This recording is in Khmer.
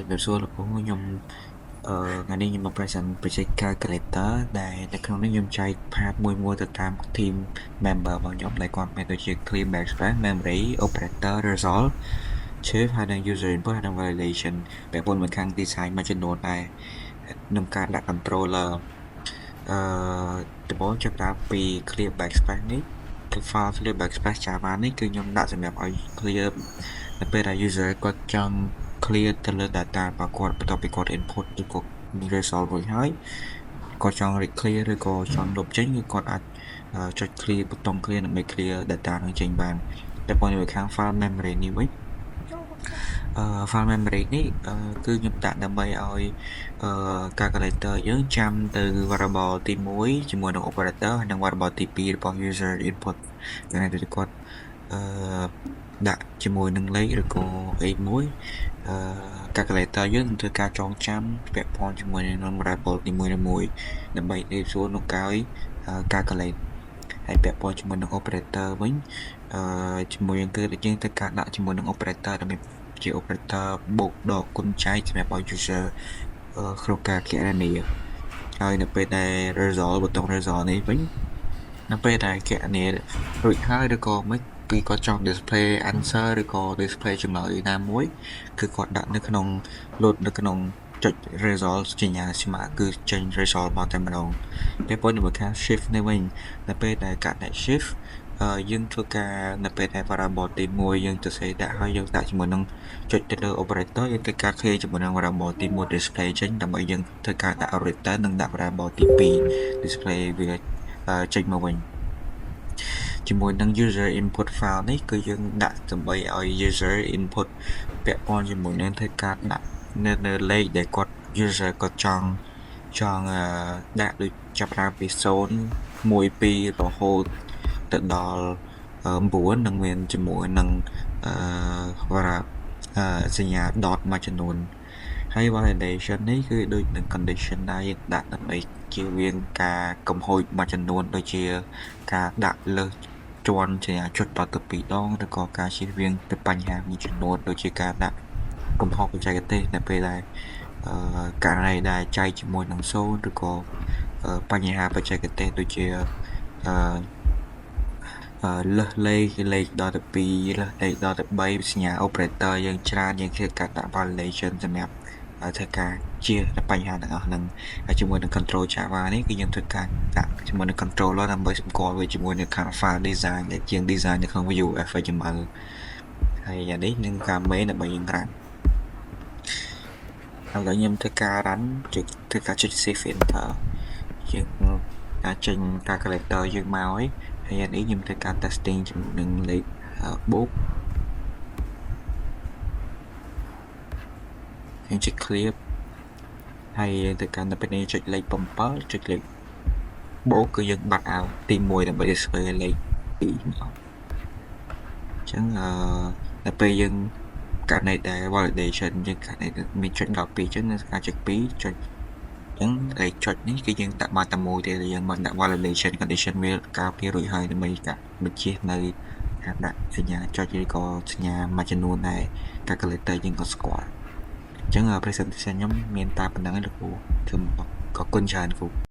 แบบส่วนของខ្ញុំថ្ងៃនេះខ្ញុំមក present project calculator ដែលនៅក្នុងនេះខ្ញុំចែក part មួយទៅតាម team member របស់ខ្ញុំដែលគាត់មានដូចជា clean backslash memory operator resolve shape ហើយនិង user input ហើយនិង validation ពាក់ព័ន្ធមួយខាង design មួយចំនួនដែរក្នុងការដាក់ controller ដំបូងចាប់តាមពី clear backslash នេះគឺ file clear backslash java នេះគឺខ្ញុំដាក់សម្រាប់ឲ្យ clear នៅពេលដែល user គាត់ចង់ clear ទៅលើ data របស់គាត់បន្ទាប់ពីគាត់ input ឬក៏ resolve រួចហើយគាត់ចង់ clear ឬក៏ចង់លុបចេញគឺគាត់អាចចុច clear ប៊ូតុង clear ដើម្បី clear data នឹងចេញបានតែប៉ុន្តែខាង file memory នេះវិញfile memory នេះគឺខ្ញុំដាក់ដើម្បីឲ្យcalculator យើងចាំទៅ variable ទី1ជាមួយនឹង operator ហើយនិង variable ទី2របស់ user input យ៉ាងណាទៅគាត់ដាក់ជាមួយនឹងលេខឬក៏អីមួយcalculator យើងនឹងធ្វើការចងចាំពាក់ព័ន្ធជាមួយនឹង variable ទី1ដើម្បីđểសួរនោះក្រោយ calculate ហើយពាក់ព័ន្ធជាមួយនឹង operator វិញជាមួយនឹងគឺយើងត្រូវការដាក់ជាមួយនឹង operator ដើម្បីជា operator បូកដកគុណចែកសម្រាប់ឲ្យ user ក្នុងការគណនាហើយនៅពេលដែល result ប៊ូតុង result នេះវិញនៅពេលដែលគណនារួចហើយឬក៏មិនគឺគាត់ចង់ display answer ឬក៏ display ចម្លើយណាមួយគឺគាត់ដាក់នៅក្នុង load នៅក្នុងចុច result សញ្ញាស្មើគឺចេញ result មកតែម្ដងតែប៉ុន្តែបើខាង shift នេះវិញនៅពេលដែលកាត់ដាក់ shift យើងធ្វើការនៅពេលដែល variable ទី1យើងទៅសេដាក់ហើយយើងដាក់ជាមួយនឹងចុចទៅលើ operator យើងត្រូវការ clear ជាមួយនឹង variable ទី1 display ចេញដើម្បីយើងធ្វើការដាក់ return និងដាក់ variable ទី2 display វាចេញមកវិញជាមួយនឹង user input file នេះគឺយើងដាក់ដើម្បីឲ្យ user input ពាក់ព័ន្ធជាមួយនឹងធ្វើការដាក់នៅលេខដែលគាត់ user គាត់ចង់ដាក់ដូចចាប់ផ្ដើមពី0 1 2រហូតទៅដល់9នឹងមានជាមួយនឹងសញ្ញា dot មួយចំនួនហើយ validation នេះគឺដូចនឹង condition ដែរដាក់ដើម្បីជៀសវាងការកំហុសមួយចំនួនដូចជាការដាក់លើសជាន់សញ្ញាចុចដល់ទៅ2ដងឬក៏ការជៀសវាងទៅបញ្ហាមួយចំនួនដូចជាការដាក់កំហុសបច្ចេកទេសនៅពេលដែលករណីដែលចែកជាមួយនឹង0ឬក៏បញ្ហាបច្ចេកទេសដូចជាលើសលេខដល់ទៅ2លើសលេខដល់ទៅ3សញ្ញា operator យើងច្រើនយើងគឺការដាក់ validation សម្រាប់ធ្វើការជាបញ្ហាទាំងអស់ហ្នឹងហើយជាមួយនឹង control Java នេះគឺយើងធ្វើការដាក់ជាមួយនឹង controller ដើម្បីសម្គាល់វាជាមួយនឹង file design ដែលជាង design នៅក្នុង view FHTML ហើយយ៉ាងនេះនឹងការ main ដើម្បីយើង run ហើយខ្ញុំធ្វើការ run ធ្វើការចុច save enter យើងការចេញ calculator យើងមកហើយយ៉ាងនេះខ្ញុំធ្វើការ testing ជាមួយនឹងលេខបូកខ្ញុំចុច clear ហើយទៅកាន់ទៅពេលនេះចុចលេខ7ចុចលេខបូកគឺយើងបាត់អាវទី1ដើម្បី display លេខ2មកអញ្ចឹងនៅពេលយើងករណីដែល validation យើងករណីមានចុច12អញ្ចឹងនៅការចុច2ចុចអញ្ចឹងលេខចុចនេះគឺយើងដាក់បានតែមួយទេយើងមិនដាក់ validation condition វាការពាររួចហើយដើម្បីកាត់បញ្ជានៅការដាក់សញ្ញាចុចឬក៏សញ្ញាមួយចំនួនដែល calculator យើងក៏ស្គាល់អញ្ចឹង presentation ខ្ញុំមានតែប៉ុណ្្នឹងឯងលោកគ្រូគឺអរគុណច្រើនគ្រូ